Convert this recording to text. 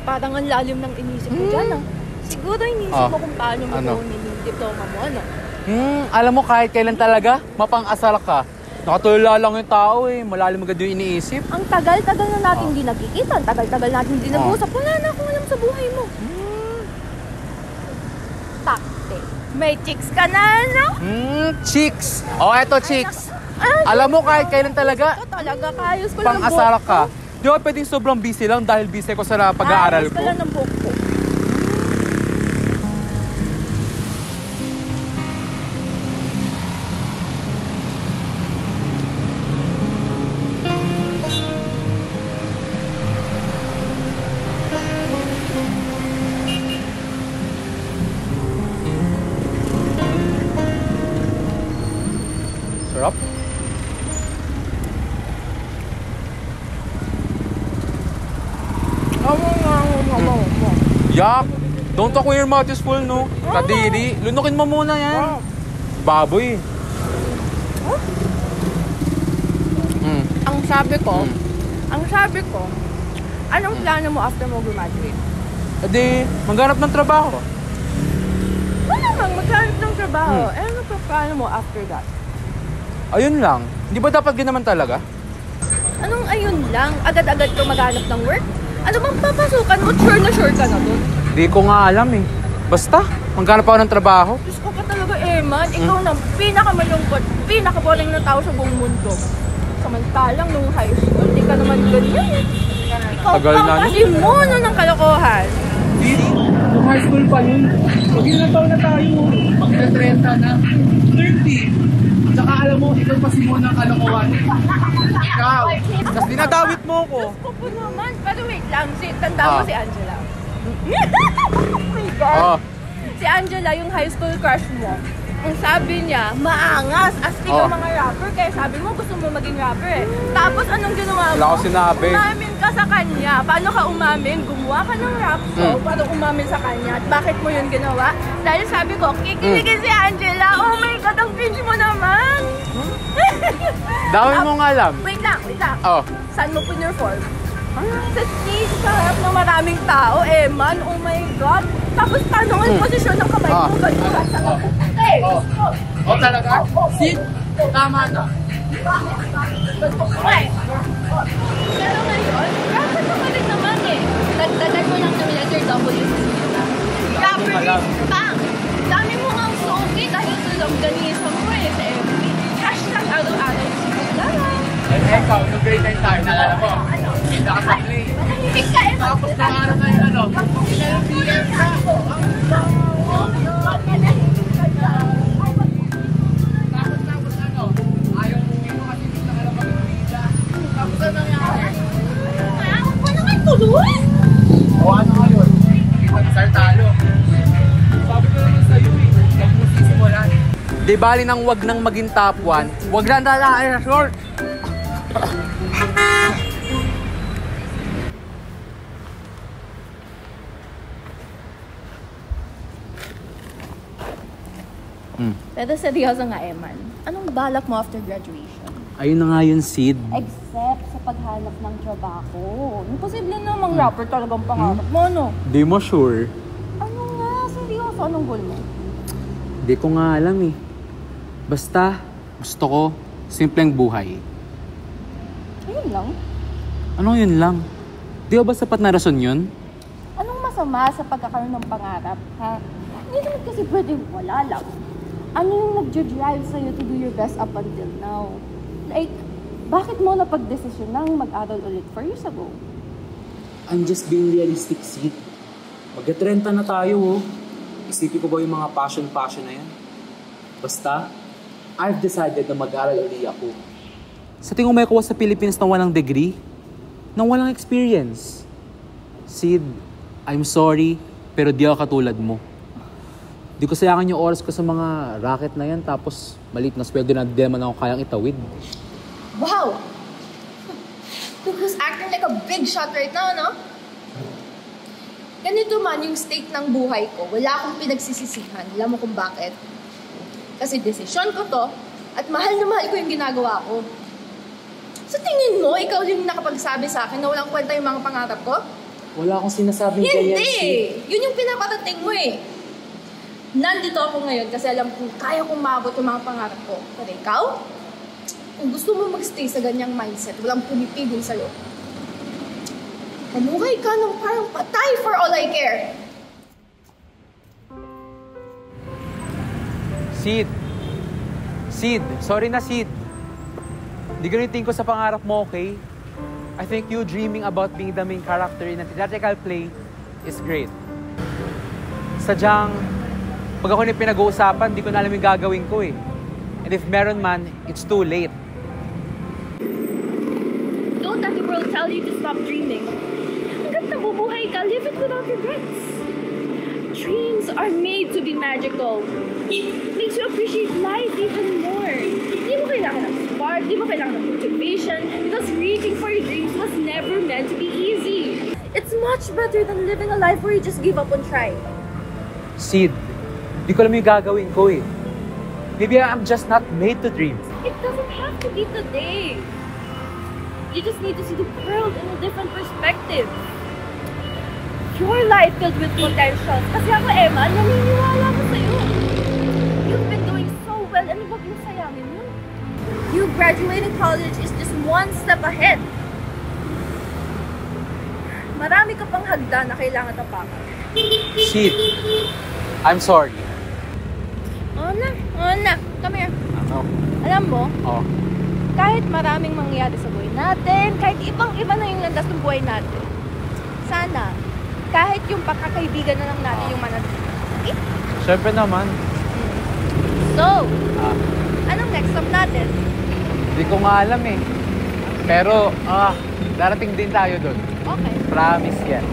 Parang ang lalim ng inisip mo dyan, ah. Siguro inisip mo kung paano mo kunin yung diploma mo, ano? Alam mo, kahit kailan talaga, mapang-asal ka. Nakatulala lang yung tao eh. Malalim agad yung iniisip. Ang tagal-tagal na natin hindi nagkikita. Ang tagal-tagal natin hindi nag-uusap. Wala na akong alam sa buhay mo. Takte. May chicks ka na, no? Chicks. Eto chicks. Alam mo, kahit kailan talaga, ito talaga, kayos ko lang pang-asal ka. Di ba pwedeng sobrang busy lang dahil busy ko sa pag-aaral ko? Kayos ko lang ng buhok ko. Sarap. Yak! Don't talk when your mouth is full, no? Kadiri. Lunukin mo muna yan. Baboy. Ang sabi ko, anong plano mo after mo graduate? Adi, maghanap ng trabaho. Namang maghanap ng trabaho. Ano pa plano mo after that? Ayun lang. Di ba dapat ginaman talaga? Anong ayun lang? Agad-agad ka maghanap ng work? Ano bang papasukan mo? Sure ka na dun? Di ko nga alam eh. Basta, maghanap ako ng trabaho. Diyos ko ka talaga, Eman. Ikaw na pinakamalungkot, pinakaboring na tao sa buong mundo. Samantalang nung high school, di ka naman ganyan. Ikaw pang pasimuno ng kalokohan. Nung high school pa yun. Mag-ilang taon na tayo. Mag-30 na. 30. Tsaka alam mo, ikaw pasimuno ng kalokohan. Ikaw. Tapos dinadawit mo ko. Diyos ko po naman. Pero wait lang, tanda mo si Angela. Oh my God. Si Angela, yung high school crush mo. Ang sabi niya, maangas, astig ang mga rapper. Kaya sabi mo, gusto mo maging rapper eh. Tapos anong ginawa mo? Wala ko sinabi. Umamin ka sa kanya. Paano ka umamin? Gumawa ka ng rap song para umamin sa kanya. At bakit mo yun ginawa? Dahil sabi ko, kikiligin si Angela. Oh my God, ang cringe mo naman. Dami mo nga alam. Wait lang. Saan mo pinurform? Sa stage, sa harap ng maraming tao, Eman. Oh my God. Tapos paano nga yung posisyon ng kamay mo? Ganyan sa lahat. Talaga? Sid, tama na. Pero ngayon, rapper ka pa rin naman eh. Dagdagan mo lang ng letter W. Rapper is bang! Dami mo ang soki dahil sa longganisa mo eh sa FB. Hashtag araw-araw yung sigurara. Ikaw, nung grade 9 tayo, nalala mo? Kita ka sa play. Manahimik ka eh. Tapos na araw na yun, ano? BF ka. Tapos ano? Ayaw mo kasi gusto ka lang mag-media. Tapos ano nangyari? Huwag mo naman tuloy! Ano ngayon? Mag-start talo. Sabi ko naman sa'yo eh. Huwag mo sisimulan. Di bali nang wag nang maging top 1. Wag lang talaga short. Pero seryoso nga, Eman. Anong balak mo after graduation? Ayun na nga yun, Sid. Except sa paghanap ng trabaho. Imposible namang rapper talagang pangarap mo, no? Di mo sure? Ano nga? Seryoso? Anong goal mo? Di ko nga alam eh. Basta, gusto ko, simpleng buhay. Ayun lang? Anong yun lang? Di ba sapat na rason yun? Anong masama sa pagkakaroon ng pangarap, ha? Hindi naman kasi pwedeng wala lang. Ano yung nag-drive sa'yo to do your best up until now? Like, bakit mo napag-desisyon nang mag-aral ulit 4 years ago? I'm just being realistic, Sid. Mag-30 na tayo, oh. Isipin ko ba yung mga passion na yan? Basta, I've decided na mag-aral ulit ako. Sa tingin mo may kuha sa Philippines na walang degree? Na walang experience? Sid, I'm sorry, pero di ako katulad mo. Di ko sayangan yung oras ko sa mga racket na yan, tapos maliit na sweldo na di naman ako kayang itawid. Wow! Look who's acting like a big shot right now, no? Ganito man yung state ng buhay ko, wala akong pinagsisisihan. Alam mo kung bakit? Kasi desisyon ko to, at mahal na mahal ko yung ginagawa ko. Sa tingin mo, ikaw yung nakapagsabi sa akin na walang kwenta yung mga pangarap ko? Wala akong sinasabing ganyan, Hindi! Sid. Yun yung pinaparating mo eh. Nandito ako ngayon kasi alam kong kaya kong maabot yung mga pangarap ko. Pero ikaw, kung gusto mo magstay sa ganyang mindset, walang pumipigil sa'yo. Mamuhay ka ng parang patay for all I care. Sid! Sid! Sorry na, Sid. Di ganitin ko sa pangarap mo, okay? I think you dreaming about being the main character in a theatrical play is great. Sadyang, pag ako na pinag-uusapan, di ko na alam yung gagawin ko eh. And if meron man, it's too late. Don't let the world tell you to stop dreaming. Hanggat nabubuhay ka, live it without regrets. Dreams are made to be magical. Makes you appreciate life even more. Di mo kailangan ng spark, di mo kailangan ng motivation, because reaching for your dreams was never meant to be easy. It's much better than living a life where you just give up on trying. Sid, di ko alam yung gagawin ko eh. Maybe I'm just not made to dream. It doesn't have to be today. You just need to see the world in a different perspective. Your life filled with potential. Kasi ako, Emma, naniniwala ko sa'yo. You've been doing so well and huwag mo sayangin yun. You graduating college is just one step ahead. Marami ka pang hagdan na kailangan tapakan. Sid, I'm sorry. Oo na. Come here. Ano? Alam mo, Oh. kahit maraming mangyayari sa buhay natin, kahit ibang-iba na yung landas ng buhay natin, sana, kahit yung pagkakaibigan na lang natin yung manatili. Okay? Siyempre naman. So, Ah, anong next stop natin? di ko nga alam eh. Pero, darating din tayo doon. Okay. Promise yan.